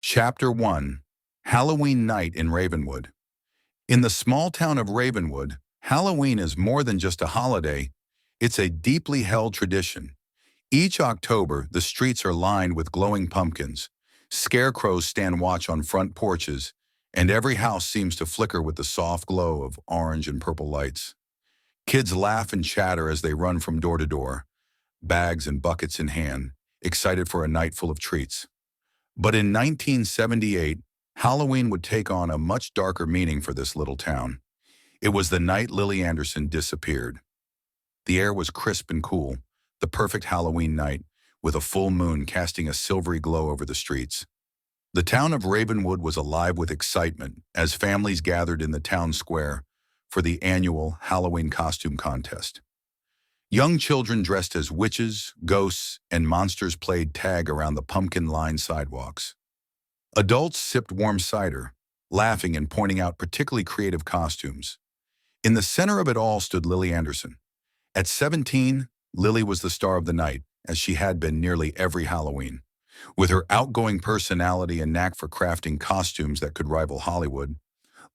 Chapter 1. Halloween Night in Ravenwood. In the small town of Ravenwood, Halloween is more than just a holiday, it's a deeply held tradition. Each October, the streets are lined with glowing pumpkins. Scarecrows stand watch on front porches, and every house seems to flicker with the soft glow of orange and purple lights. Kids laugh and chatter as they run from door to door, bags and buckets in hand, excited for a night full of treats. But in 1978, Halloween would take on a much darker meaning for this little town. It was the night Lily Anderson disappeared. The air was crisp and cool, the perfect Halloween night, with a full moon casting a silvery glow over the streets. The town of Ravenwood was alive with excitement as families gathered in the town square for the annual Halloween costume contest. Young children dressed as witches, ghosts, and monsters played tag around the pumpkin-lined sidewalks. Adults sipped warm cider, laughing and pointing out particularly creative costumes. In the center of it all stood Lily Anderson. At 17, Lily was the star of the night, as she had been nearly every Halloween. With her outgoing personality and knack for crafting costumes that could rival Hollywood,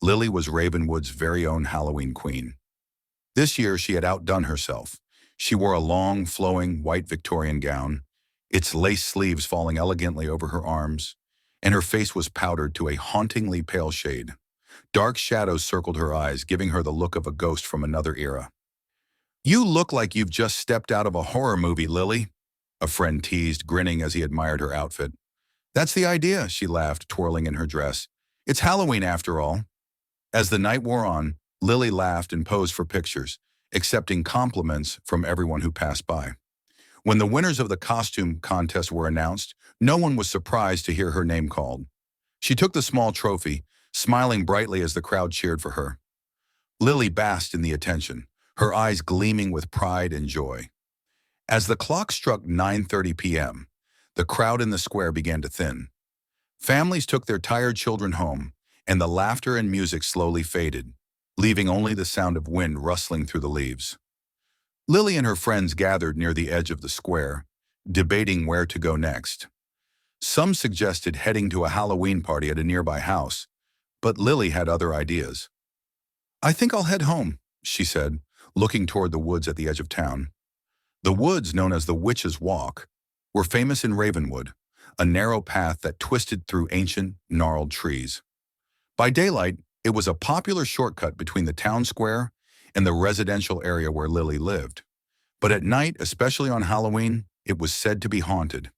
Lily was Ravenwood's very own Halloween queen. This year, she had outdone herself. She wore a long, flowing, white Victorian gown, its lace sleeves falling elegantly over her arms, and her face was powdered to a hauntingly pale shade. Dark shadows circled her eyes, giving her the look of a ghost from another era. "You look like you've just stepped out of a horror movie, Lily," a friend teased, grinning as he admired her outfit. "That's the idea," she laughed, twirling in her dress. "It's Halloween after all." As the night wore on, Lily laughed and posed for pictures, accepting compliments from everyone who passed by. When the winners of the costume contest were announced, no one was surprised to hear her name called. She took the small trophy, smiling brightly as the crowd cheered for her. Lily basked in the attention, her eyes gleaming with pride and joy. As the clock struck 9:30 p.m., the crowd in the square began to thin. Families took their tired children home, and the laughter and music slowly faded, leaving only the sound of wind rustling through the leaves. Lily and her friends gathered near the edge of the square, debating where to go next. Some suggested heading to a Halloween party at a nearby house, but Lily had other ideas. "I think I'll head home," she said, looking toward the woods at the edge of town. The woods, known as the Witch's Walk, were famous in Ravenwood, a narrow path that twisted through ancient, gnarled trees. By daylight, it was a popular shortcut between the town square and the residential area where Lily lived. But at night, especially on Halloween, it was said to be haunted.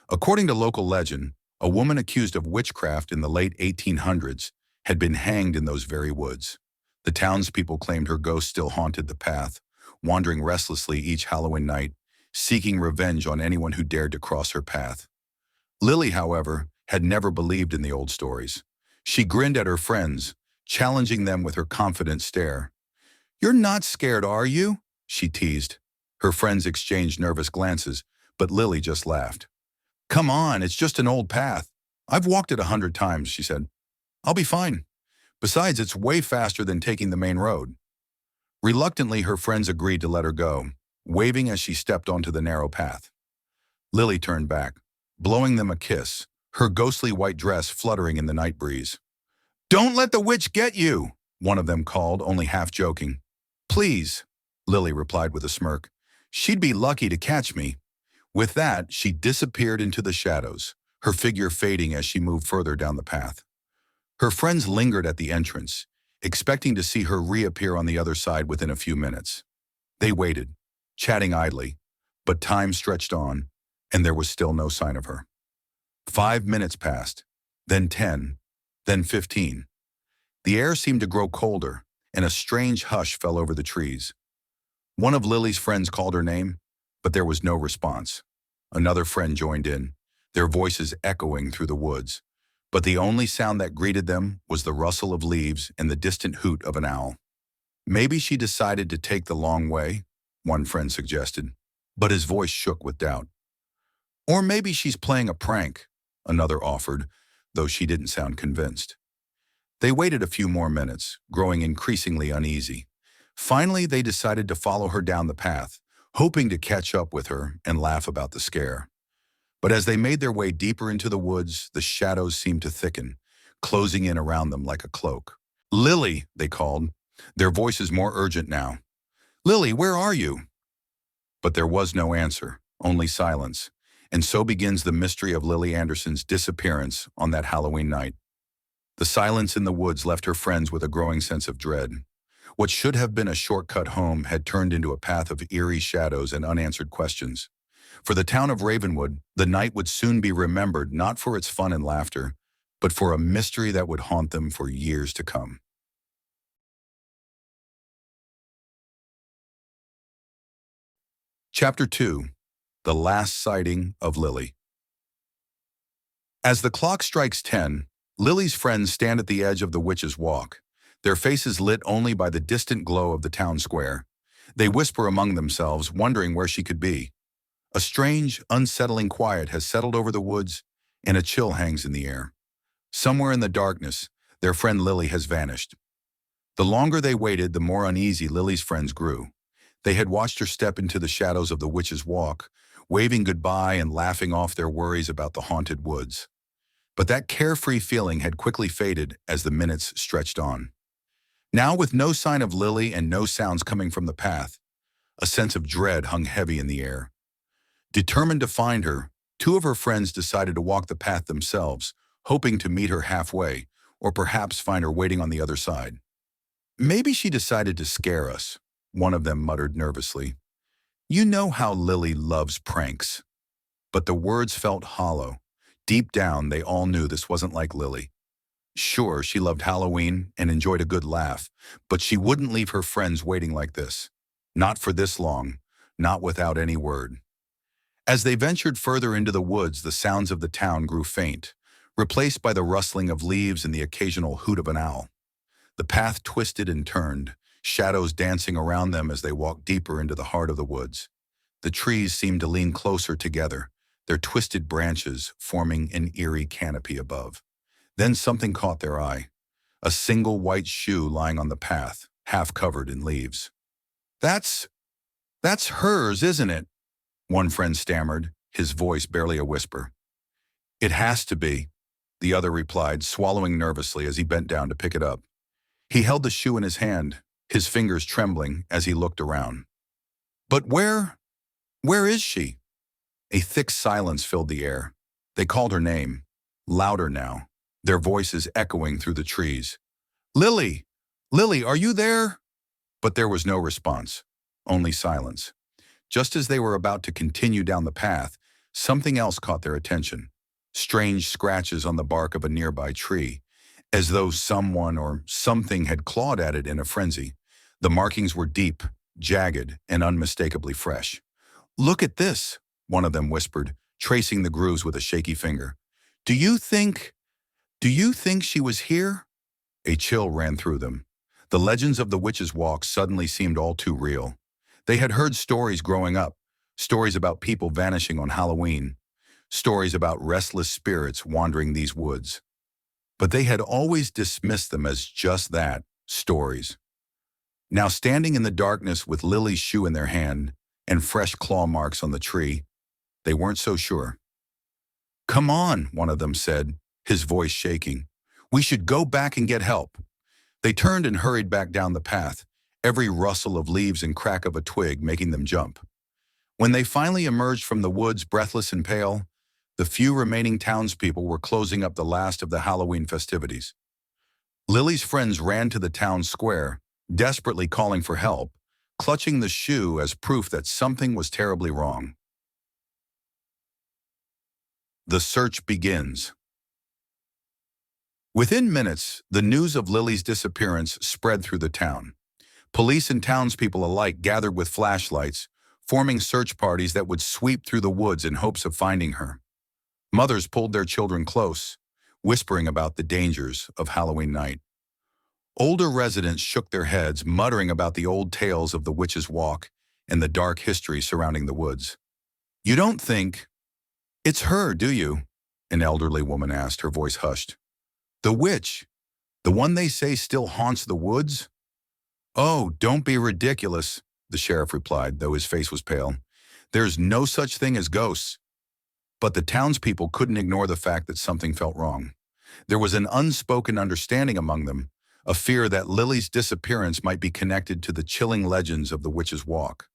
According to local legend, a woman accused of witchcraft in the late 1800s had been hanged in those very woods. The townspeople claimed her ghost still haunted the path, wandering restlessly each Halloween night, seeking revenge on anyone who dared to cross her path. Lily, however, had never believed in the old stories. She grinned at her friends, challenging them with her confident stare. "You're not scared, are you?" she teased. Her friends exchanged nervous glances, but Lily just laughed. "Come on, it's just an old path. I've walked it 100 times, she said. "I'll be fine. Besides, it's way faster than taking the main road." Reluctantly, her friends agreed to let her go, waving as she stepped onto the narrow path. Lily turned back, blowing them a kiss, her ghostly white dress fluttering in the night breeze. "Don't let the witch get you," one of them called, only half joking. "Please," Lily replied with a smirk. "She'd be lucky to catch me." With that, she disappeared into the shadows, her figure fading as she moved further down the path. Her friends lingered at the entrance, expecting to see her reappear on the other side within a few minutes. They waited, chatting idly, but time stretched on, and there was still no sign of her. 5 minutes passed, then 10, then 15. The air seemed to grow colder, and a strange hush fell over the trees. One of Lily's friends called her name, but there was no response. Another friend joined in, their voices echoing through the woods. But the only sound that greeted them was the rustle of leaves and the distant hoot of an owl. "Maybe she decided to take the long way," one friend suggested, but his voice shook with doubt. "Or maybe she's playing a prank," another offered, though she didn't sound convinced. They waited a few more minutes, growing increasingly uneasy. Finally, they decided to follow her down the path, hoping to catch up with her and laugh about the scare. But as they made their way deeper into the woods, the shadows seemed to thicken, closing in around them like a cloak. "Lily," they called, their voices more urgent now. "Lily, where are you?" But there was no answer, only silence. And so begins the mystery of Lily Anderson's disappearance on that Halloween night. The silence in the woods left her friends with a growing sense of dread. What should have been a shortcut home had turned into a path of eerie shadows and unanswered questions. For the town of Ravenwood, the night would soon be remembered not for its fun and laughter, but for a mystery that would haunt them for years to come. Chapter 2. The Last Sighting of Lily. As the clock strikes 10, Lily's friends stand at the edge of the Witch's Walk, their faces lit only by the distant glow of the town square. They whisper among themselves, wondering where she could be. A strange, unsettling quiet has settled over the woods, and a chill hangs in the air. Somewhere in the darkness, their friend Lily has vanished. The longer they waited, the more uneasy Lily's friends grew. They had watched her step into the shadows of the Witch's Walk, waving goodbye and laughing off their worries about the haunted woods. But that carefree feeling had quickly faded as the minutes stretched on. Now, with no sign of Lily and no sounds coming from the path, a sense of dread hung heavy in the air. Determined to find her, two of her friends decided to walk the path themselves, hoping to meet her halfway, or perhaps find her waiting on the other side. "Maybe she decided to scare us," one of them muttered nervously. "You know how Lily loves pranks." But the words felt hollow. Deep down, they all knew this wasn't like Lily. Sure, she loved Halloween and enjoyed a good laugh, but she wouldn't leave her friends waiting like this. Not for this long, not without any word. As they ventured further into the woods, the sounds of the town grew faint, replaced by the rustling of leaves and the occasional hoot of an owl. The path twisted and turned, shadows dancing around them as they walked deeper into the heart of the woods. The trees seemed to lean closer together, their twisted branches forming an eerie canopy above. Then something caught their eye, a single white shoe lying on the path, half covered in leaves. That's hers, isn't it?" One friend stammered, his voice barely a whisper. "It has to be," the other replied, swallowing nervously as he bent down to pick it up. He held the shoe in his hand, his fingers trembling as he looked around. "But where is she?" A thick silence filled the air. They called her name, louder now, their voices echoing through the trees. "Lily! Lily, are you there?" But there was no response, only silence. Just as they were about to continue down the path, something else caught their attention. Strange scratches on the bark of a nearby tree, as though someone or something had clawed at it in a frenzy. The markings were deep, jagged, and unmistakably fresh. "Look at this," one of them whispered, tracing the grooves with a shaky finger. Do you think she was here?" A chill ran through them. The legends of the Witch's Walk suddenly seemed all too real. They had heard stories growing up, stories about people vanishing on Halloween, stories about restless spirits wandering these woods. But they had always dismissed them as just that, stories. Now, standing in the darkness with Lily's shoe in their hand and fresh claw marks on the tree, they weren't so sure. "Come on," one of them said, his voice shaking. "We should go back and get help." They turned and hurried back down the path, every rustle of leaves and crack of a twig making them jump. When they finally emerged from the woods breathless and pale, the few remaining townspeople were closing up the last of the Halloween festivities. Lily's friends ran to the town square, desperately calling for help, clutching the shoe as proof that something was terribly wrong. The search begins. Within minutes, the news of Lily's disappearance spread through the town. Police and townspeople alike gathered with flashlights, forming search parties that would sweep through the woods in hopes of finding her. Mothers pulled their children close, whispering about the dangers of Halloween night. Older residents shook their heads, muttering about the old tales of the Witch's Walk and the dark history surrounding the woods. "You don't think it's her, do you?" an elderly woman asked, her voice hushed. "The witch, the one they say still haunts the woods?" "Oh, don't be ridiculous," the sheriff replied, though his face was pale. "There's no such thing as ghosts." But the townspeople couldn't ignore the fact that something felt wrong. There was an unspoken understanding among them, a fear that Lily's disappearance might be connected to the chilling legends of the Witch's Walk.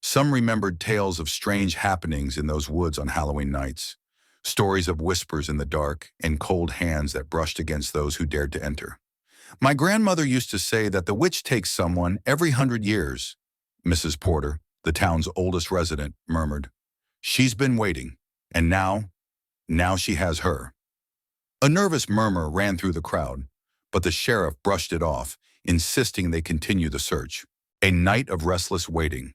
Some remembered tales of strange happenings in those woods on Halloween nights, stories of whispers in the dark and cold hands that brushed against those who dared to enter. My grandmother used to say that the witch takes someone every 100 years, Mrs. Porter, the town's oldest resident, murmured. She's been waiting, and now she has her. A nervous murmur ran through the crowd, but the sheriff brushed it off, insisting they continue the search. A night of restless waiting.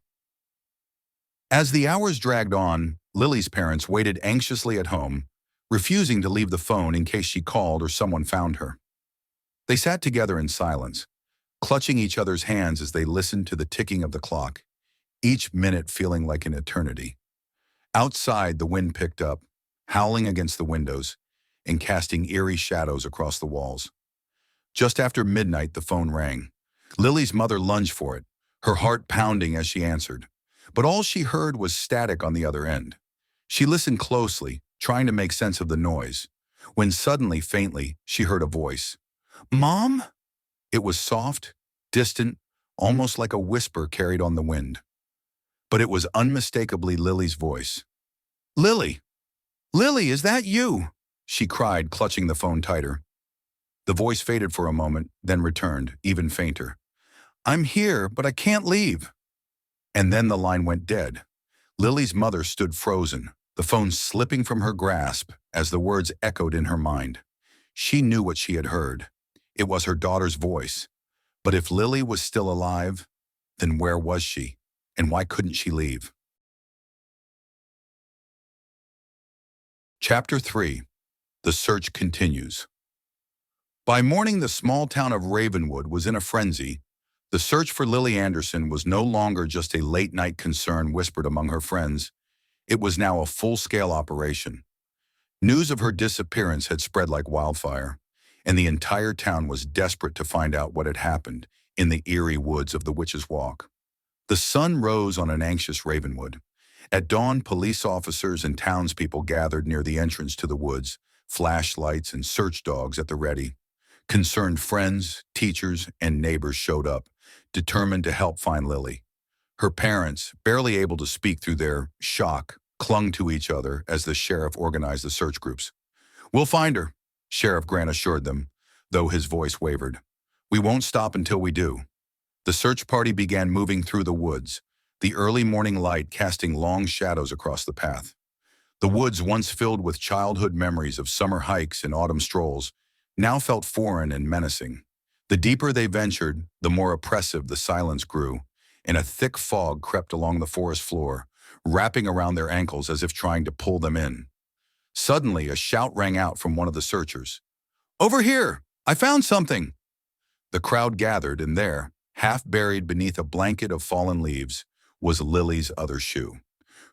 As the hours dragged on, Lily's parents waited anxiously at home, refusing to leave the phone in case she called or someone found her. They sat together in silence, clutching each other's hands as they listened to the ticking of the clock, each minute feeling like an eternity. Outside, the wind picked up, howling against the windows and casting eerie shadows across the walls. Just after midnight, the phone rang. Lily's mother lunged for it, her heart pounding as she answered. But all she heard was static on the other end. She listened closely, trying to make sense of the noise, when suddenly, faintly, she heard a voice. "Mom?" It was soft, distant, almost like a whisper carried on the wind. But it was unmistakably Lily's voice. "Lily! Lily, is that you?" she cried, clutching the phone tighter. The voice faded for a moment, then returned, even fainter. "I'm here, but I can't leave." And then the line went dead. Lily's mother stood frozen, the phone slipping from her grasp as the words echoed in her mind. She knew what she had heard. It was her daughter's voice. But if Lily was still alive, then where was she? And why couldn't she leave? Chapter 3. The Search Continues. By morning, the small town of Ravenwood was in a frenzy. The search for Lily Anderson was no longer just a late-night concern whispered among her friends. It was now a full-scale operation. News of her disappearance had spread like wildfire, and the entire town was desperate to find out what had happened in the eerie woods of the Witch's Walk. The sun rose on an anxious Ravenwood. At dawn, police officers and townspeople gathered near the entrance to the woods, flashlights and search dogs at the ready. Concerned friends, teachers, and neighbors showed up, determined to help find Lily. Her parents, barely able to speak through their shock, clung to each other as the sheriff organized the search groups. "We'll find her," Sheriff Grant assured them, though his voice wavered. "We won't stop until we do." The search party began moving through the woods, the early morning light casting long shadows across the path. The woods, once filled with childhood memories of summer hikes and autumn strolls, now felt foreign and menacing. The deeper they ventured, the more oppressive the silence grew, and a thick fog crept along the forest floor, wrapping around their ankles as if trying to pull them in. Suddenly, a shout rang out from one of the searchers. "Over here! I found something!" The crowd gathered, and there, half buried beneath a blanket of fallen leaves, was Lily's other shoe.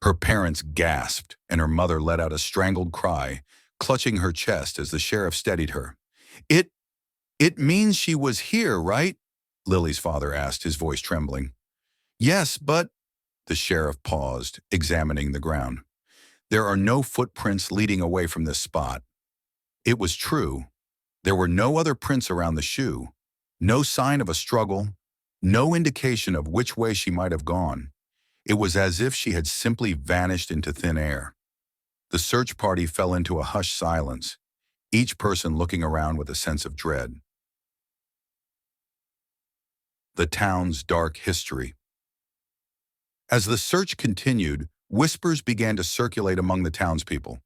Her parents gasped, and her mother let out a strangled cry, clutching her chest as the sheriff steadied her. It means she was here, right?" Lily's father asked, his voice trembling. "Yes, but—" The sheriff paused, examining the ground. "There are no footprints leading away from this spot." It was true. There were no other prints around the shoe, no sign of a struggle, no indication of which way she might have gone. It was as if she had simply vanished into thin air. The search party fell into a hushed silence, each person looking around with a sense of dread. The town's dark history. As the search continued, whispers began to circulate among the townspeople.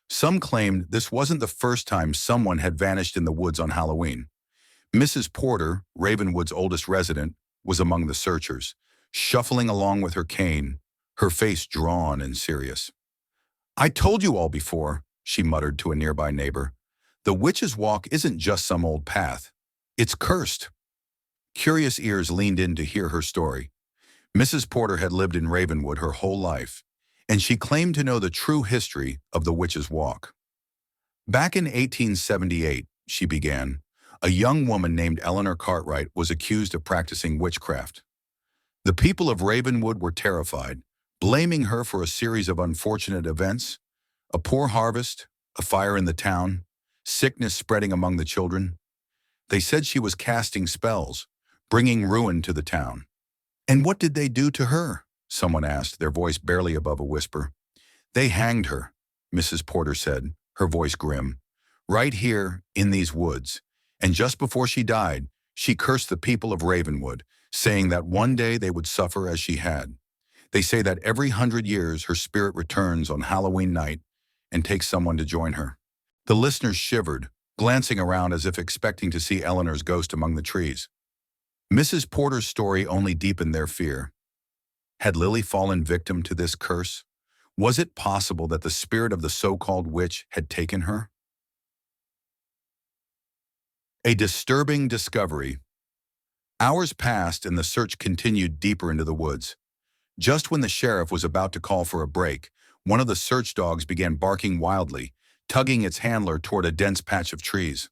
Some claimed this wasn't the first time someone had vanished in the woods on Halloween. Mrs. Porter, Ravenwood's oldest resident, was among the searchers, shuffling along with her cane, her face drawn and serious. "I told you all before," she muttered to a nearby neighbor. "The Witch's Walk isn't just some old path. It's cursed." Curious ears leaned in to hear her story. Mrs. Porter had lived in Ravenwood her whole life, and she claimed to know the true history of the Witch's Walk. Back in 1878, she began, a young woman named Eleanor Cartwright was accused of practicing witchcraft. The people of Ravenwood were terrified, blaming her for a series of unfortunate events. A poor harvest, a fire in the town, sickness spreading among the children. They said she was casting spells, bringing ruin to the town. And what did they do to her? Someone asked, their voice barely above a whisper. They hanged her, Mrs. Porter said, her voice grim. Right here, in these woods. And just before she died, she cursed the people of Ravenwood, saying that one day they would suffer as she had. They say that every 100 years her spirit returns on Halloween night and takes someone to join her. The listeners shivered, glancing around as if expecting to see Eleanor's ghost among the trees. Mrs. Porter's story only deepened their fear. Had Lily fallen victim to this curse? Was it possible that the spirit of the so-called witch had taken her? A disturbing discovery. Hours passed and the search continued deeper into the woods. Just when the sheriff was about to call for a break, one of the search dogs began barking wildly, tugging its handler toward a dense patch of trees.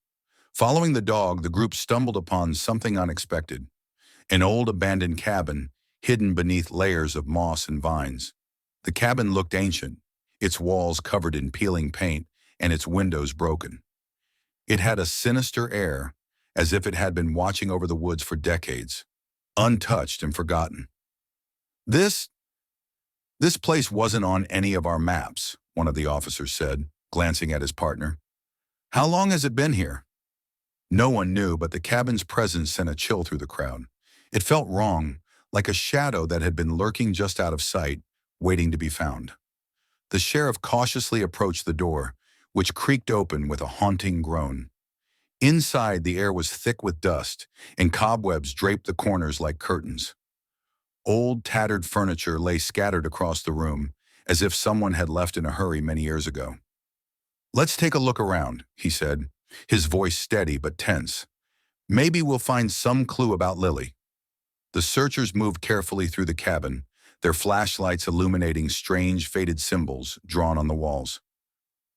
Following the dog, the group stumbled upon something unexpected. An old abandoned cabin, hidden beneath layers of moss and vines. The cabin looked ancient, its walls covered in peeling paint and its windows broken. It had a sinister air, as if it had been watching over the woods for decades, untouched and forgotten. This place wasn't on any of our maps, one of the officers said, glancing at his partner. How long has it been here? No one knew, but the cabin's presence sent a chill through the crowd. It felt wrong, like a shadow that had been lurking just out of sight, waiting to be found. The sheriff cautiously approached the door, which creaked open with a haunting groan. Inside, the air was thick with dust, and cobwebs draped the corners like curtains. Old, tattered furniture lay scattered across the room, as if someone had left in a hurry many years ago. Let's take a look around, he said, his voice steady but tense. Maybe we'll find some clue about Lily. The searchers moved carefully through the cabin, their flashlights illuminating strange, faded symbols drawn on the walls.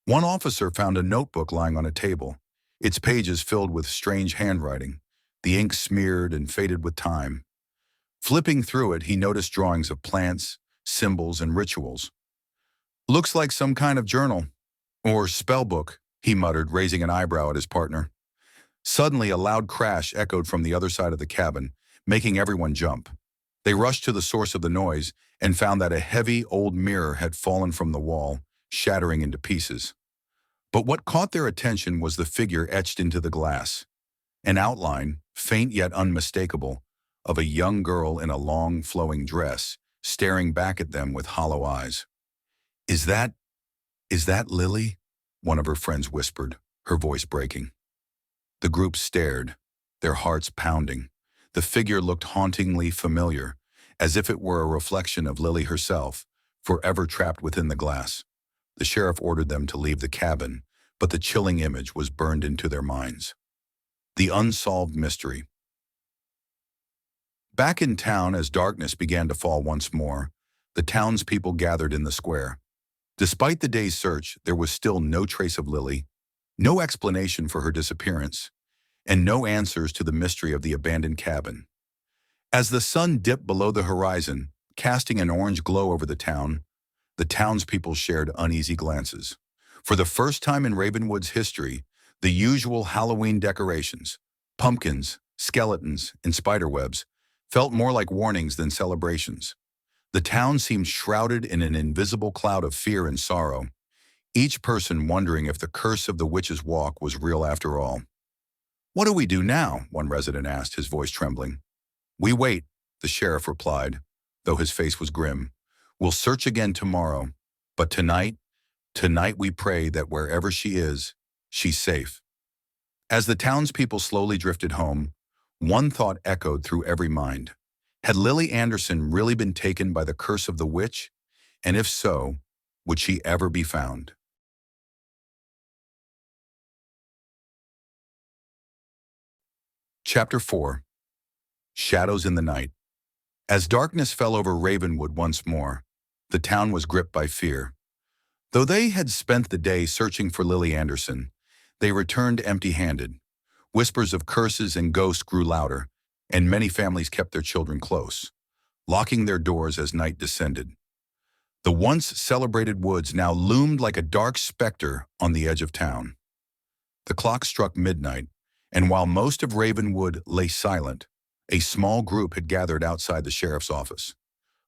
One officer found a notebook lying on a table, its pages filled with strange handwriting, the ink smeared and faded with time. Flipping through it, he noticed drawings of plants, symbols, and rituals. Looks like some kind of journal. Or spell book, he muttered, raising an eyebrow at his partner. Suddenly, a loud crash echoed from the other side of the cabin, making everyone jump. They rushed to the source of the noise and found that a heavy old mirror had fallen from the wall, shattering into pieces. But what caught their attention was the figure etched into the glass. An outline, faint yet unmistakable, of a young girl in a long, flowing dress, staring back at them with hollow eyes. Is that Lily? One of her friends whispered, her voice breaking. The group stared, their hearts pounding. The figure looked hauntingly familiar, as if it were a reflection of Lily herself, forever trapped within the glass. The sheriff ordered them to leave the cabin, but the chilling image was burned into their minds. The unsolved mystery. Back in town, as darkness began to fall once more, the townspeople gathered in the square. Despite the day's search, there was still no trace of Lily, no explanation for her disappearance, and no answers to the mystery of the abandoned cabin. As the sun dipped below the horizon, casting an orange glow over the townspeople shared uneasy glances. For the first time in Ravenwood's history, the usual Halloween decorations, pumpkins, skeletons, and spiderwebs, felt more like warnings than celebrations. The town seemed shrouded in an invisible cloud of fear and sorrow, each person wondering if the curse of the witch's walk was real after all. What do we do now? One resident asked, his voice trembling. We wait, the sheriff replied, though his face was grim. We'll search again tomorrow, but tonight we pray that wherever she is, she's safe. As the townspeople slowly drifted home, one thought echoed through every mind. Had Lily Anderson really been taken by the curse of the witch? And if so, would she ever be found? Chapter 4. Shadows in the Night. As darkness fell over Ravenwood once more, the town was gripped by fear. Though they had spent the day searching for Lily Anderson, they returned empty-handed. Whispers of curses and ghosts grew louder, and many families kept their children close, locking their doors as night descended. The once celebrated woods now loomed like a dark specter on the edge of town. The clock struck midnight, and while most of Ravenwood lay silent, a small group had gathered outside the sheriff's office.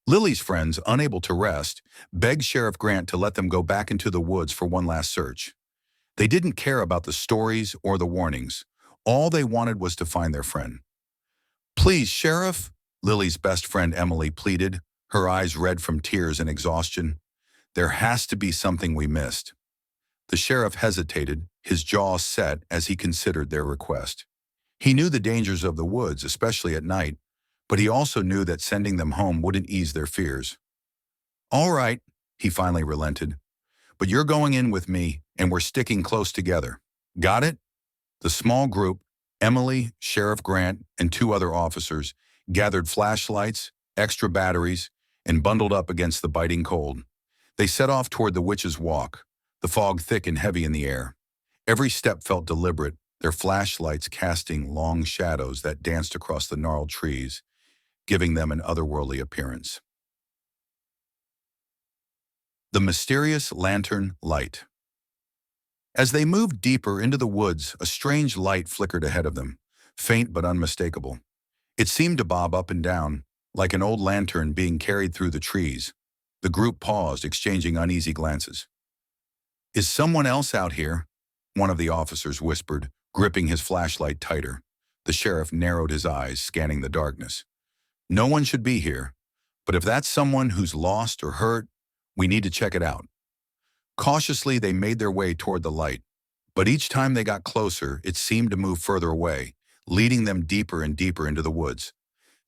Lily's friends, unable to rest, begged Sheriff Grant to let them go back into the woods for one last search. They didn't care about the stories or the warnings. All they wanted was to find their friend. "Please, Sheriff," Lily's best friend Emily pleaded, her eyes red from tears and exhaustion. "There has to be something we missed." The sheriff hesitated, his jaw set as he considered their request. He knew the dangers of the woods, especially at night, but he also knew that sending them home wouldn't ease their fears. "All right," he finally relented, "but you're going in with me, and we're sticking close together. Got it?" The small group, Emily, Sheriff Grant, and two other officers, gathered flashlights, extra batteries, and bundled up against the biting cold. They set off toward the Witch's Walk, the fog thick and heavy in the air. Every step felt deliberate, their flashlights casting long shadows that danced across the gnarled trees, giving them an otherworldly appearance. The mysterious lantern light. As they moved deeper into the woods, a strange light flickered ahead of them, faint but unmistakable. It seemed to bob up and down, like an old lantern being carried through the trees. The group paused, exchanging uneasy glances. "Is someone else out here?" one of the officers whispered, gripping his flashlight tighter. The sheriff narrowed his eyes, scanning the darkness. "No one should be here, but if that's someone who's lost or hurt, we need to check it out." Cautiously, they made their way toward the light, but each time they got closer, it seemed to move further away, leading them deeper and deeper into the woods.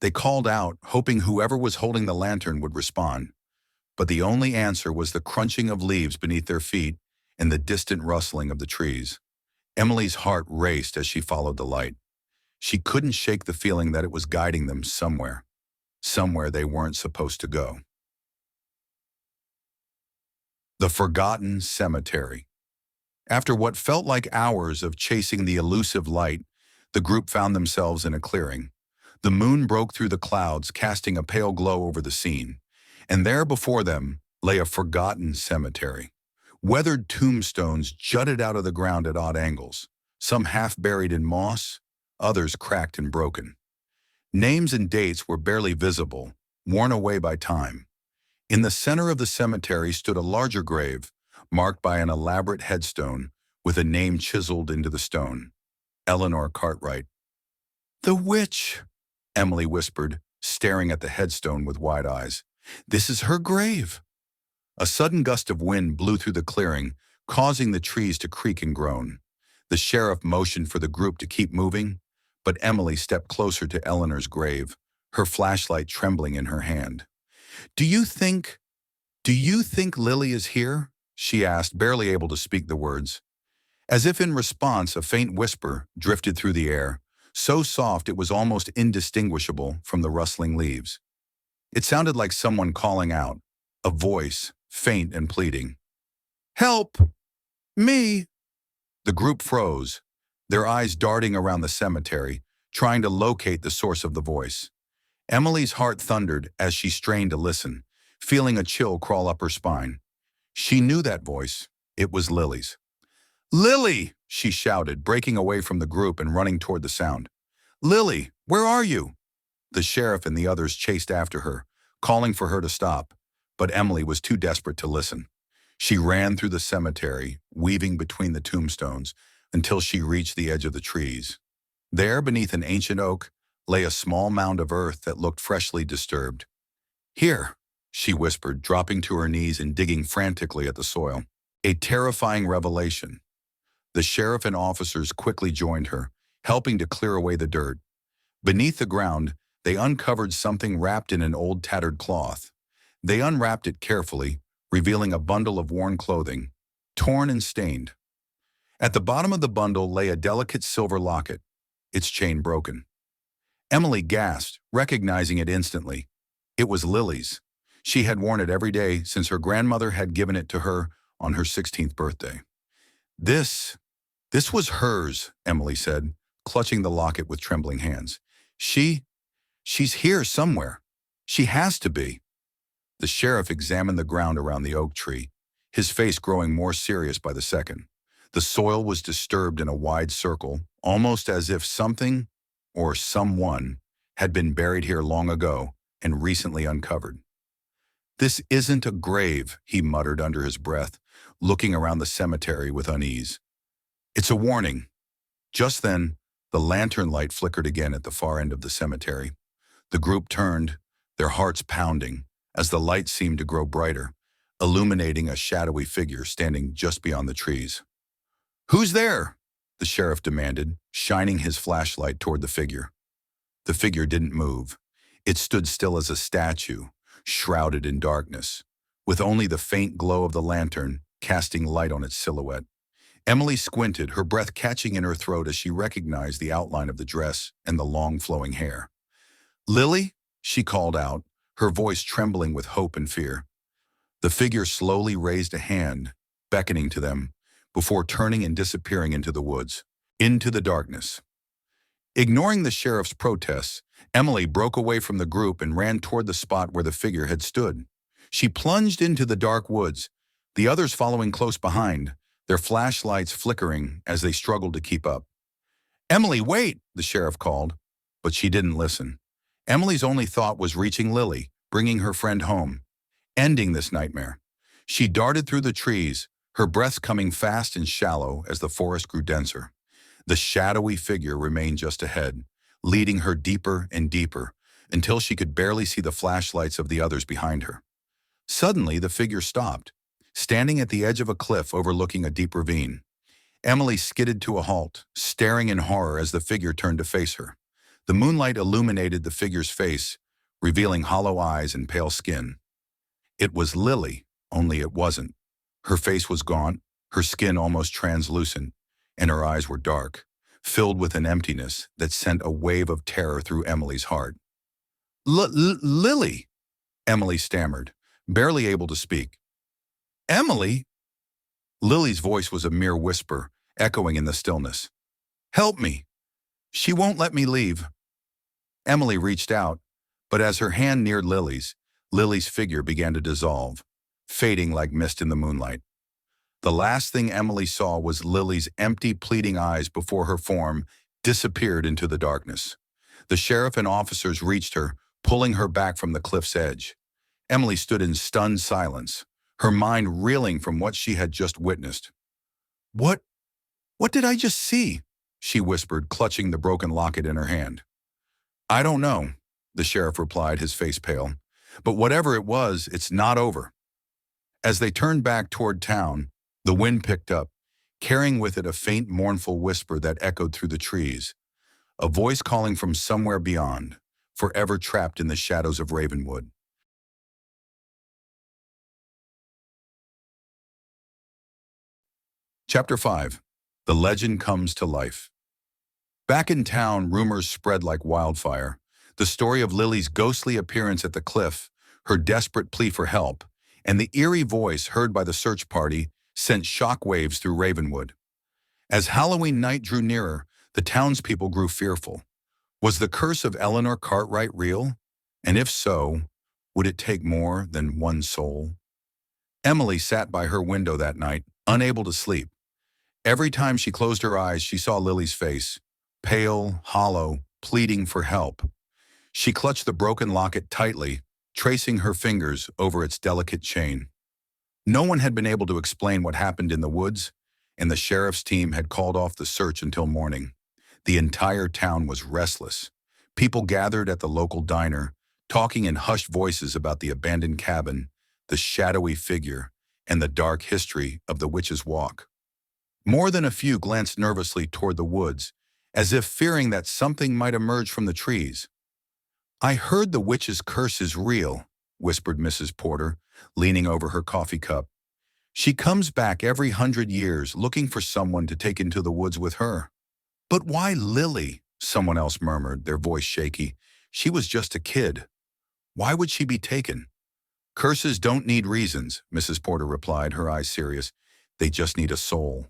They called out, hoping whoever was holding the lantern would respond, but the only answer was the crunching of leaves beneath their feet and the distant rustling of the trees. Emily's heart raced as she followed the light. She couldn't shake the feeling that it was guiding them somewhere they weren't supposed to go. The Forgotten Cemetery. After what felt like hours of chasing the elusive light, the group found themselves in a clearing. The moon broke through the clouds, casting a pale glow over the scene, and there before them lay a forgotten cemetery. Weathered tombstones jutted out of the ground at odd angles, some half buried in moss, others cracked and broken. Names and dates were barely visible, worn away by time. In the center of the cemetery stood a larger grave, marked by an elaborate headstone with a name chiseled into the stone: Eleanor Cartwright. "The witch," Emily whispered, staring at the headstone with wide eyes. "This is her grave." A sudden gust of wind blew through the clearing, causing the trees to creak and groan. The sheriff motioned for the group to keep moving, but Emily stepped closer to Eleanor's grave, her flashlight trembling in her hand. Do you think Lily is here?" she asked, barely able to speak the words. As if in response, a faint whisper drifted through the air, so soft it was almost indistinguishable from the rustling leaves. It sounded like someone calling out, a voice, faint and pleading. "Help! Me!" The group froze, their eyes darting around the cemetery, trying to locate the source of the voice. Emily's heart thundered as she strained to listen, feeling a chill crawl up her spine. She knew that voice. It was Lily's. "Lily!" she shouted, breaking away from the group and running toward the sound. "Lily, where are you?" The sheriff and the others chased after her, calling for her to stop, but Emily was too desperate to listen. She ran through the cemetery, weaving between the tombstones, until she reached the edge of the trees. There, beneath an ancient oak, lay a small mound of earth that looked freshly disturbed. "Here," she whispered, dropping to her knees and digging frantically at the soil. A terrifying revelation. The sheriff and officers quickly joined her, helping to clear away the dirt. Beneath the ground, they uncovered something wrapped in an old tattered cloth. They unwrapped it carefully, revealing a bundle of worn clothing, torn and stained. At the bottom of the bundle lay a delicate silver locket, its chain broken. Emily gasped, recognizing it instantly. It was Lily's. She had worn it every day since her grandmother had given it to her on her 16th birthday. This was hers," Emily said, clutching the locket with trembling hands. She's here somewhere. She has to be." The sheriff examined the ground around the oak tree, his face growing more serious by the second. The soil was disturbed in a wide circle, almost as if something or someone had been buried here long ago and recently uncovered. "This isn't a grave," he muttered under his breath, looking around the cemetery with unease. "It's a warning." Just then, the lantern light flickered again at the far end of the cemetery. The group turned, their hearts pounding, as the light seemed to grow brighter, illuminating a shadowy figure standing just beyond the trees. "Who's there?" the sheriff demanded, shining his flashlight toward the figure. The figure didn't move. It stood still as a statue, shrouded in darkness, with only the faint glow of the lantern casting light on its silhouette. Emily squinted, her breath catching in her throat as she recognized the outline of the dress and the long flowing hair. "Lily?" she called out, her voice trembling with hope and fear. The figure slowly raised a hand, beckoning to them, before turning and disappearing into the woods, into the darkness. Ignoring the sheriff's protests, Emily broke away from the group and ran toward the spot where the figure had stood. She plunged into the dark woods, the others following close behind, their flashlights flickering as they struggled to keep up. "Emily, wait!" the sheriff called, but she didn't listen. Emily's only thought was reaching Lily, bringing her friend home, ending this nightmare. She darted through the trees, her breath coming fast and shallow as the forest grew denser. The shadowy figure remained just ahead, leading her deeper and deeper, until she could barely see the flashlights of the others behind her. Suddenly, the figure stopped, standing at the edge of a cliff overlooking a deep ravine. Emily skidded to a halt, staring in horror as the figure turned to face her. The moonlight illuminated the figure's face, revealing hollow eyes and pale skin. It was Lily, only it wasn't. Her face was gaunt, her skin almost translucent, and her eyes were dark, filled with an emptiness that sent a wave of terror through Emily's heart. "Lily," Emily stammered, barely able to speak. "Emily?" Lily's voice was a mere whisper, echoing in the stillness. "Help me. She won't let me leave." Emily reached out, but as her hand neared Lily's figure began to dissolve, fading like mist in the moonlight. The last thing Emily saw was Lily's empty, pleading eyes before her form disappeared into the darkness. The sheriff and officers reached her, pulling her back from the cliff's edge. Emily stood in stunned silence, her mind reeling from what she had just witnessed. What did I just see?" she whispered, clutching the broken locket in her hand. "I don't know," the sheriff replied, his face pale. "But whatever it was, it's not over." As they turned back toward town, the wind picked up, carrying with it a faint, mournful whisper that echoed through the trees, a voice calling from somewhere beyond, forever trapped in the shadows of Ravenwood. Chapter 5. The Legend Comes to Life. Back in town, rumors spread like wildfire. The story of Lily's ghostly appearance at the cliff, her desperate plea for help, and the eerie voice heard by the search party sent shockwaves through Ravenwood. As Halloween night drew nearer, the townspeople grew fearful. Was the curse of Eleanor Cartwright real? And if so, would it take more than one soul? Emily sat by her window that night, unable to sleep. Every time she closed her eyes, she saw Lily's face, pale, hollow, pleading for help. She clutched the broken locket tightly, tracing her fingers over its delicate chain. No one had been able to explain what happened in the woods, and the sheriff's team had called off the search until morning. The entire town was restless. People gathered at the local diner, talking in hushed voices about the abandoned cabin, the shadowy figure, and the dark history of the Witch's Walk. More than a few glanced nervously toward the woods, as if fearing that something might emerge from the trees. "I heard the witch's curse is real," whispered Mrs. Porter, leaning over her coffee cup. "She comes back every 100 years looking for someone to take into the woods with her." "But why Lily?" someone else murmured, their voice shaky. "She was just a kid. Why would she be taken?" "Curses don't need reasons," Mrs. Porter replied, her eyes serious. "They just need a soul."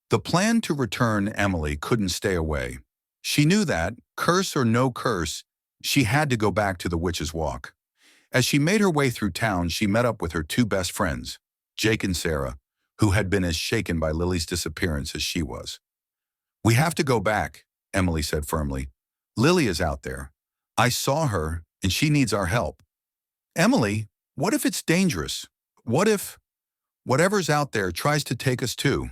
The plan to return Emily couldn't stay away. She knew that, curse or no curse, She had to go back to the Witch's Walk. As she made her way through town, she met up with her two best friends, Jake and Sarah, who had been as shaken by Lily's disappearance as she was. "We have to go back," Emily said firmly. "Lily is out there. I saw her, and she needs our help." "Emily, what if it's dangerous? What if whatever's out there tries to take us too?"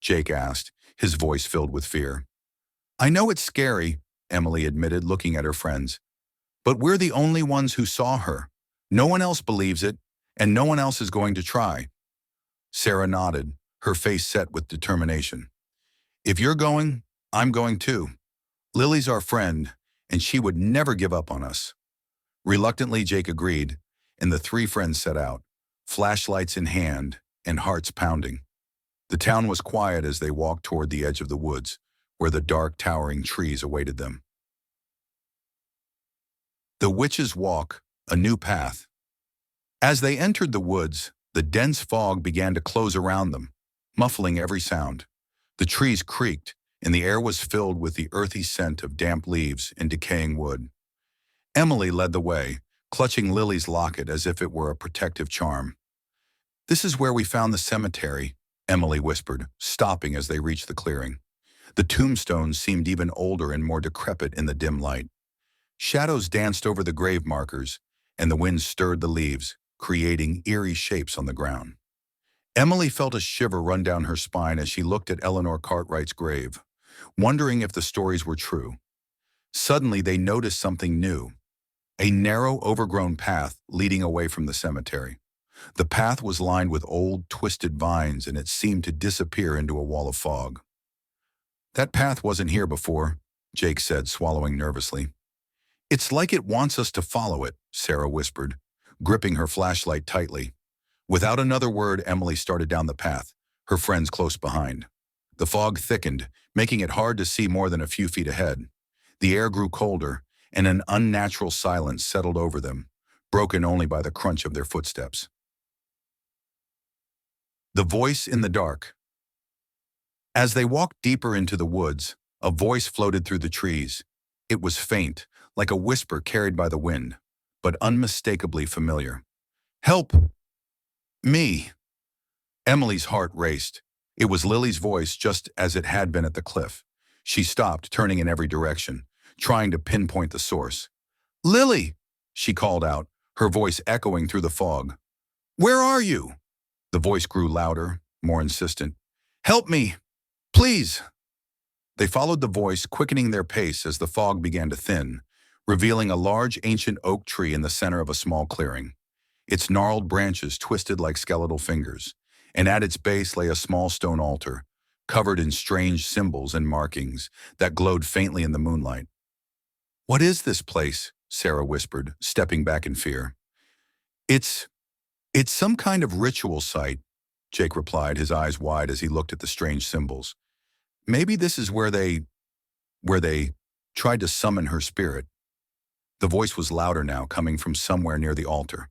Jake asked, his voice filled with fear. "I know it's scary," Emily admitted, looking at her friends. "But we're the only ones who saw her. No one else believes it, and no one else is going to try." Sarah nodded, her face set with determination. "If you're going, I'm going too. Lily's our friend, and she would never give up on us." Reluctantly, Jake agreed, and the three friends set out, flashlights in hand and hearts pounding. The town was quiet as they walked toward the edge of the woods, where the dark, towering trees awaited them. The Witch's Walk, a new path. As they entered the woods, the dense fog began to close around them, muffling every sound. The trees creaked, and the air was filled with the earthy scent of damp leaves and decaying wood. Emily led the way, clutching Lily's locket as if it were a protective charm. "This is where we found the cemetery," Emily whispered, stopping as they reached the clearing. The tombstones seemed even older and more decrepit in the dim light. Shadows danced over the grave markers, and the wind stirred the leaves, creating eerie shapes on the ground. Emily felt a shiver run down her spine as she looked at Eleanor Cartwright's grave, wondering if the stories were true. Suddenly, they noticed something new, a narrow, overgrown path leading away from the cemetery. The path was lined with old, twisted vines, and it seemed to disappear into a wall of fog. "That path wasn't here before," Jake said, swallowing nervously. "It's like it wants us to follow it," Sarah whispered, gripping her flashlight tightly. Without another word, Emily started down the path, her friends close behind. The fog thickened, making it hard to see more than a few feet ahead. The air grew colder, and an unnatural silence settled over them, broken only by the crunch of their footsteps. The voice in the dark. As they walked deeper into the woods, a voice floated through the trees. It was faint, like a whisper carried by the wind, but unmistakably familiar. "Help! Me!" Emily's heart raced. It was Lily's voice, just as it had been at the cliff. She stopped, turning in every direction, trying to pinpoint the source. "Lily!" she called out, her voice echoing through the fog. "Where are you?" The voice grew louder, more insistent. "Help me! Please!" They followed the voice, quickening their pace as the fog began to thin, revealing a large ancient oak tree in the center of a small clearing. Its gnarled branches twisted like skeletal fingers, and at its base lay a small stone altar, covered in strange symbols and markings that glowed faintly in the moonlight. "What is this place?" Sarah whispered, stepping back in fear. It's some kind of ritual site," Jake replied, his eyes wide as he looked at the strange symbols. "Maybe this is where they tried to summon her spirit." The voice was louder now, coming from somewhere near the altar.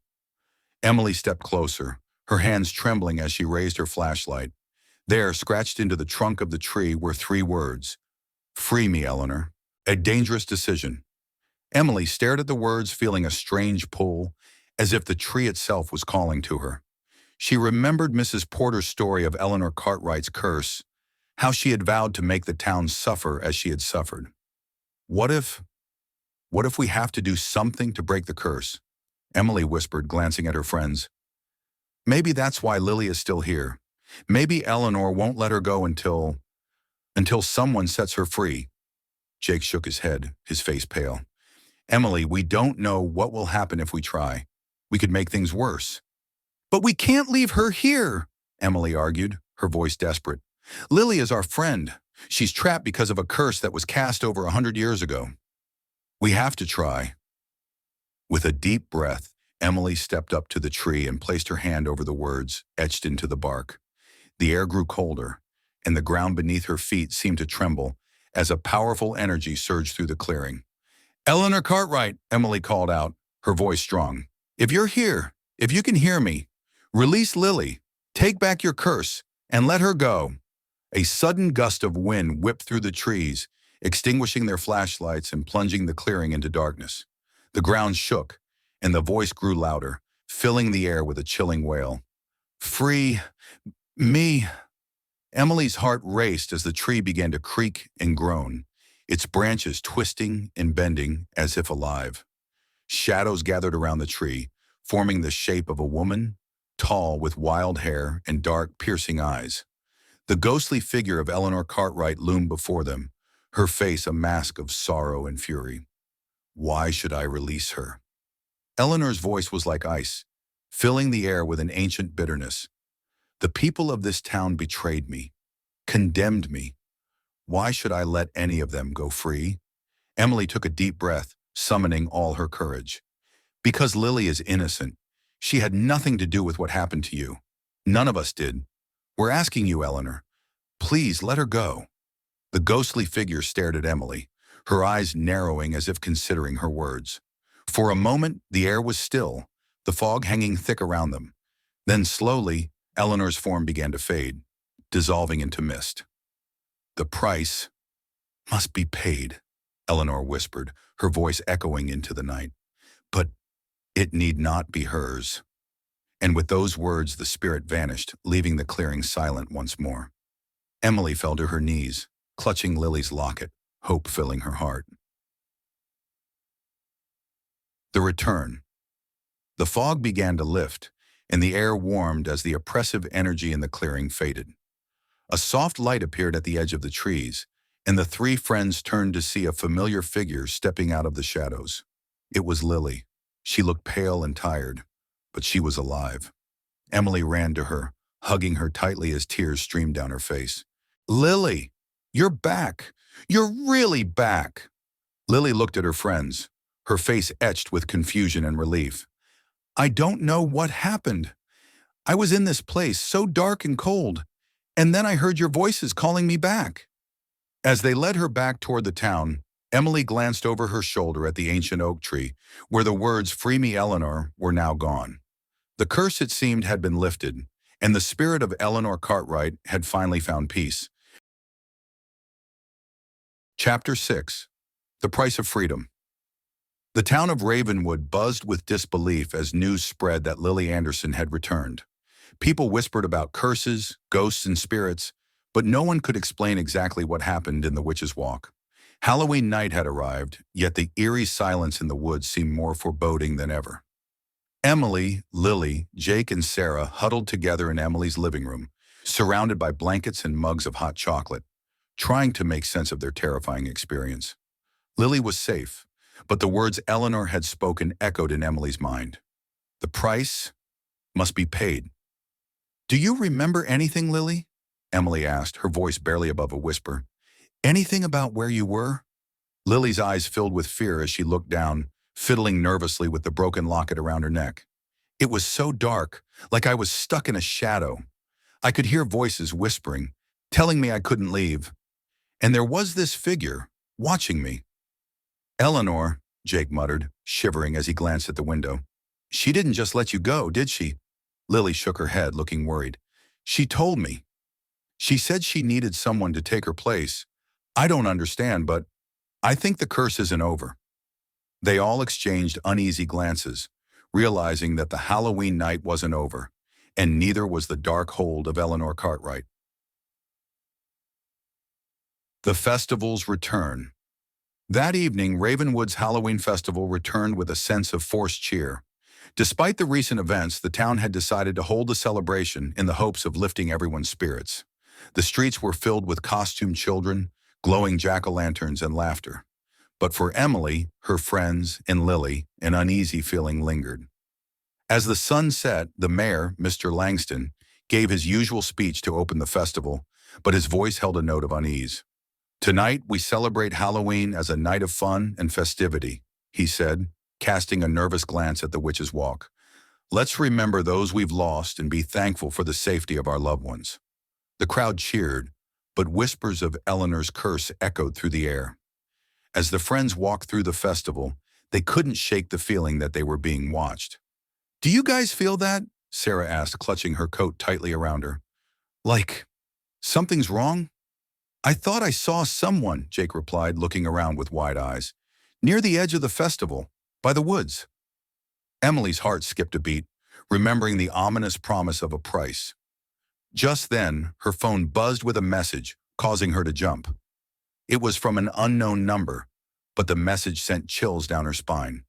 Emily stepped closer, her hands trembling as she raised her flashlight. There, scratched into the trunk of the tree, were 3 words. "Free me, Eleanor. A dangerous decision." Emily stared at the words, feeling a strange pull, as if the tree itself was calling to her. She remembered Mrs. Porter's story of Eleanor Cartwright's curse, how she had vowed to make the town suffer as she had suffered. What if we have to do something to break the curse?" Emily whispered, glancing at her friends. "Maybe that's why Lily is still here. Maybe Eleanor won't let her go until someone sets her free." Jake shook his head, his face pale. "Emily, we don't know what will happen if we try. We could make things worse." "But we can't leave her here," Emily argued, her voice desperate. "Lily is our friend. She's trapped because of a curse that was cast over 100 years ago. We have to try." With a deep breath, Emily stepped up to the tree and placed her hand over the words etched into the bark. The air grew colder, and the ground beneath her feet seemed to tremble as a powerful energy surged through the clearing. "Eleanor Cartwright," Emily called out, her voice strong. "If you're here, if you can hear me, release Lily, take back your curse, and let her go." A sudden gust of wind whipped through the trees, extinguishing their flashlights and plunging the clearing into darkness. The ground shook, and the voice grew louder, filling the air with a chilling wail. Free me. Emily's heart raced as the tree began to creak and groan, its branches twisting and bending as if alive. Shadows gathered around the tree, forming the shape of a woman, tall with wild hair and dark, piercing eyes. The ghostly figure of Eleanor Cartwright loomed before them, her face a mask of sorrow and fury. Why should I release her? Eleanor's voice was like ice, filling the air with an ancient bitterness. The people of this town betrayed me, condemned me. Why should I let any of them go free? Emily took a deep breath, summoning all her courage. Because Lily is innocent. She had nothing to do with what happened to you. None of us did. We're asking you, Eleanor. Please let her go. The ghostly figure stared at Emily, her eyes narrowing as if considering her words. For a moment, the air was still, the fog hanging thick around them. Then slowly, Eleanor's form began to fade, dissolving into mist. The price must be paid, Eleanor whispered, her voice echoing into the night. But it need not be hers. And with those words, the spirit vanished, leaving the clearing silent once more. Emily fell to her knees, clutching Lily's locket, hope filling her heart. The return. The fog began to lift, and the air warmed as the oppressive energy in the clearing faded. A soft light appeared at the edge of the trees, and the three friends turned to see a familiar figure stepping out of the shadows. It was Lily. She looked pale and tired, but she was alive. Emily ran to her, hugging her tightly as tears streamed down her face. Lily, you're back. You're really back. Lily looked at her friends, her face etched with confusion and relief. I don't know what happened. I was in this place so dark and cold, and then I heard your voices calling me back. As they led her back toward the town, Emily glanced over her shoulder at the ancient oak tree, where the words "Free me, Eleanor" were now gone. The curse, it seemed, had been lifted, and the spirit of Eleanor Cartwright had finally found peace. Chapter 6. The Price of Freedom. The town of Ravenwood buzzed with disbelief as news spread that Lily Anderson had returned. People whispered about curses, ghosts, and spirits, but no one could explain exactly what happened in the Witch's Walk. Halloween night had arrived, yet the eerie silence in the woods seemed more foreboding than ever. Emily, Lily, Jake, and Sarah huddled together in Emily's living room, surrounded by blankets and mugs of hot chocolate, trying to make sense of their terrifying experience. Lily was safe, but the words Eleanor had spoken echoed in Emily's mind. The price must be paid. Do you remember anything, Lily? Emily asked, her voice barely above a whisper. Anything about where you were? Lily's eyes filled with fear as she looked down, fiddling nervously with the broken locket around her neck. It was so dark, like I was stuck in a shadow. I could hear voices whispering, telling me I couldn't leave. And there was this figure, watching me. Eleanor, Jake muttered, shivering as he glanced at the window. She didn't just let you go, did she? Lily shook her head, looking worried. She told me. She said she needed someone to take her place. I don't understand, but I think the curse isn't over. They all exchanged uneasy glances, realizing that the Halloween night wasn't over, and neither was the dark hold of Eleanor Cartwright. The festival's return. That evening, Ravenwood's Halloween festival returned with a sense of forced cheer. Despite the recent events, the town had decided to hold the celebration in the hopes of lifting everyone's spirits. The streets were filled with costumed children, glowing jack-o'-lanterns, and laughter. But for Emily, her friends, and Lily, an uneasy feeling lingered. As the sun set, the mayor, Mr. Langston, gave his usual speech to open the festival, but his voice held a note of unease. Tonight, we celebrate Halloween as a night of fun and festivity, he said, casting a nervous glance at the Witch's Walk. Let's remember those we've lost and be thankful for the safety of our loved ones. The crowd cheered, but whispers of Eleanor's curse echoed through the air. As the friends walked through the festival, they couldn't shake the feeling that they were being watched. Do you guys feel that? Sarah asked, clutching her coat tightly around her. Like, something's wrong? I thought I saw someone, Jake replied, looking around with wide eyes. Near the edge of the festival. By the woods. Emily's heart skipped a beat, remembering the ominous promise of a price. Just then, her phone buzzed with a message, causing her to jump. It was from an unknown number, but the message sent chills down her spine.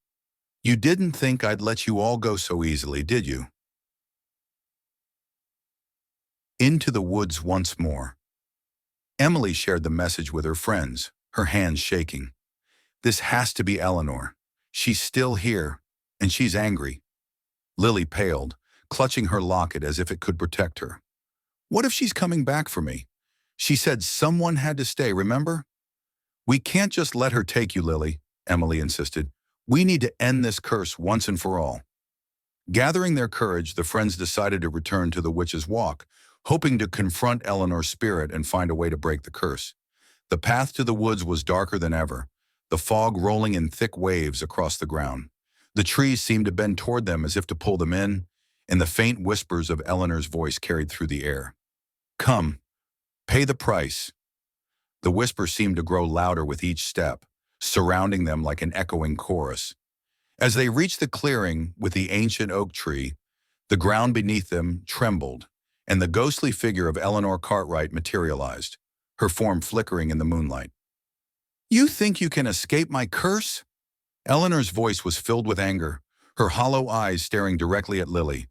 "You didn't think I'd let you all go so easily, did you?" Into the woods once more. Emily shared the message with her friends, her hands shaking. "This has to be Eleanor. She's still here, and she's angry." Lily paled, clutching her locket as if it could protect her. "What if she's coming back for me? She said someone had to stay, remember?" "We can't just let her take you, Lily," Emily insisted. "We need to end this curse once and for all." Gathering their courage, the friends decided to return to the Witch's Walk, hoping to confront Eleanor's spirit and find a way to break the curse. The path to the woods was darker than ever, the fog rolling in thick waves across the ground. The trees seemed to bend toward them as if to pull them in, and the faint whispers of Eleanor's voice carried through the air. "Come, pay the price." The whisper seemed to grow louder with each step, surrounding them like an echoing chorus. As they reached the clearing with the ancient oak tree, the ground beneath them trembled, and the ghostly figure of Eleanor Cartwright materialized, her form flickering in the moonlight. "You think you can escape my curse?" Eleanor's voice was filled with anger, her hollow eyes staring directly at Lily.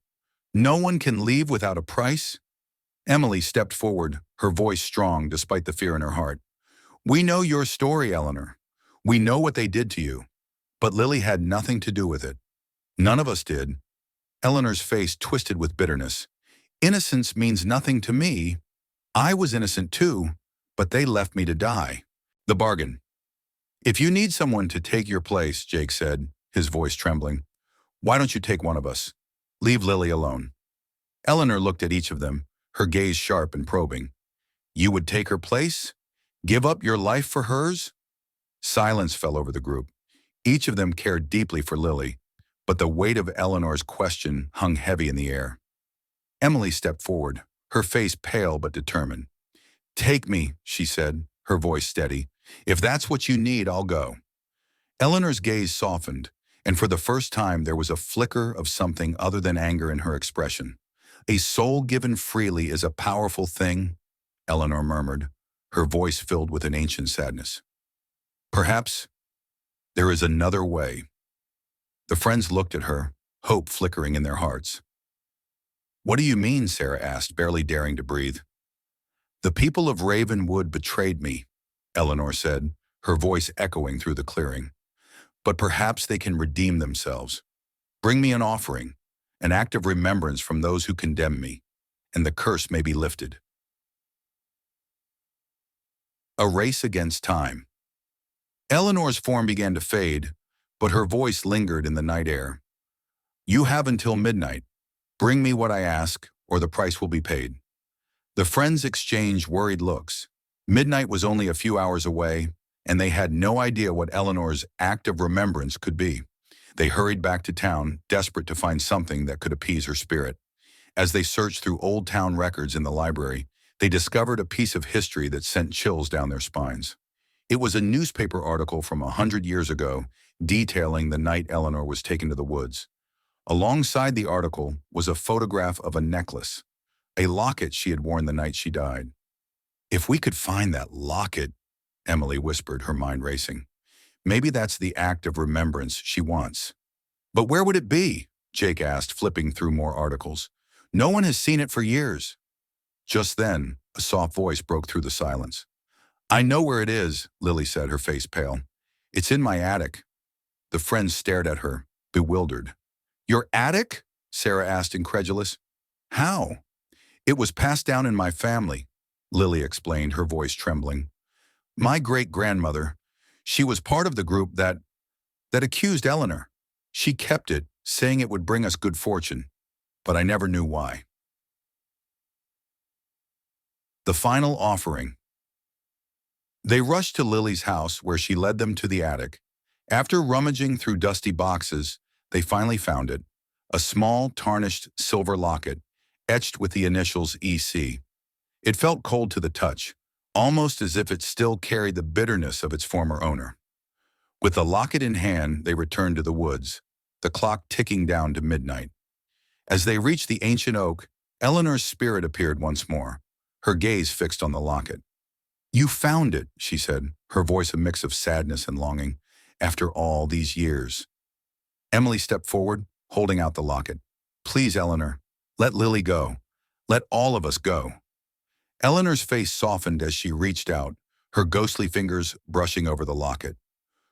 "No one can leave without a price?" Emily stepped forward, her voice strong despite the fear in her heart. "We know your story, Eleanor. We know what they did to you. But Lily had nothing to do with it. None of us did." Eleanor's face twisted with bitterness. "Innocence means nothing to me. I was innocent too, but they left me to die." The bargain. "If you need someone to take your place," Jake said, his voice trembling, "why don't you take one of us? Leave Lily alone." Eleanor looked at each of them, her gaze sharp and probing. "You would take her place? Give up your life for hers?" Silence fell over the group. Each of them cared deeply for Lily, but the weight of Eleanor's question hung heavy in the air. Emily stepped forward, her face pale but determined. "Take me," she said, her voice steady. "If that's what you need, I'll go." Eleanor's gaze softened, and for the first time there was a flicker of something other than anger in her expression. "A soul given freely is a powerful thing," Eleanor murmured, her voice filled with an ancient sadness. "Perhaps there is another way." The friends looked at her, hope flickering in their hearts. "What do you mean?" Sarah asked, barely daring to breathe. "The people of Ravenwood betrayed me," Eleanor said, her voice echoing through the clearing. "But perhaps they can redeem themselves. Bring me an offering, an act of remembrance from those who condemn me, and the curse may be lifted." A race against time. Eleanor's form began to fade, but her voice lingered in the night air. "You have until midnight. Bring me what I ask, or the price will be paid." The friends exchanged worried looks. Midnight was only a few hours away, and they had no idea what Eleanor's act of remembrance could be. They hurried back to town, desperate to find something that could appease her spirit. As they searched through old town records in the library, they discovered a piece of history that sent chills down their spines. It was a newspaper article from 100 years ago, detailing the night Eleanor was taken to the woods. Alongside the article was a photograph of a necklace, a locket she had worn the night she died. "If we could find that locket," Emily whispered, her mind racing. "Maybe that's the act of remembrance she wants." "But where would it be?" Jake asked, flipping through more articles. "No one has seen it for years." Just then, a soft voice broke through the silence. "I know where it is," Lily said, her face pale. "It's in my attic." The friends stared at her, bewildered. "Your attic?" Sarah asked, incredulous. "How?" "It was passed down in my family," Lily explained, her voice trembling. "My great-grandmother, she was part of the group that accused Eleanor. She kept it, saying it would bring us good fortune, but I never knew why." The final offering. They rushed to Lily's house, where she led them to the attic. After rummaging through dusty boxes, they finally found it, a small, tarnished silver locket, etched with the initials EC. It felt cold to the touch, almost as if it still carried the bitterness of its former owner. With the locket in hand, they returned to the woods, the clock ticking down to midnight. As they reached the ancient oak, Eleanor's spirit appeared once more, her gaze fixed on the locket. "You found it," she said, her voice a mix of sadness and longing, "after all these years." Emily stepped forward, holding out the locket. "Please, Eleanor, let Lily go. Let all of us go." Eleanor's face softened as she reached out, her ghostly fingers brushing over the locket.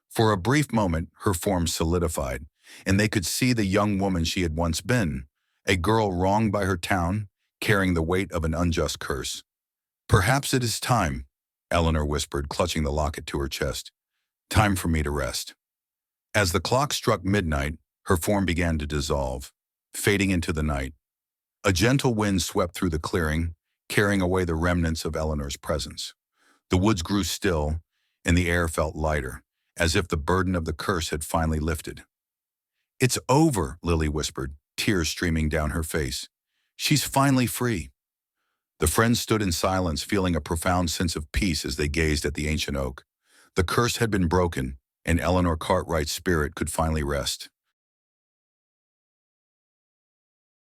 For a brief moment, her form solidified, and they could see the young woman she had once been, a girl wronged by her town, carrying the weight of an unjust curse. "Perhaps it is time," Eleanor whispered, clutching the locket to her chest. "Time for me to rest." As the clock struck midnight, her form began to dissolve, fading into the night. A gentle wind swept through the clearing, carrying away the remnants of Eleanor's presence. The woods grew still, and the air felt lighter, as if the burden of the curse had finally lifted. "It's over," Lily whispered, tears streaming down her face. "She's finally free." The friends stood in silence, feeling a profound sense of peace as they gazed at the ancient oak. The curse had been broken, and Eleanor Cartwright's spirit could finally rest.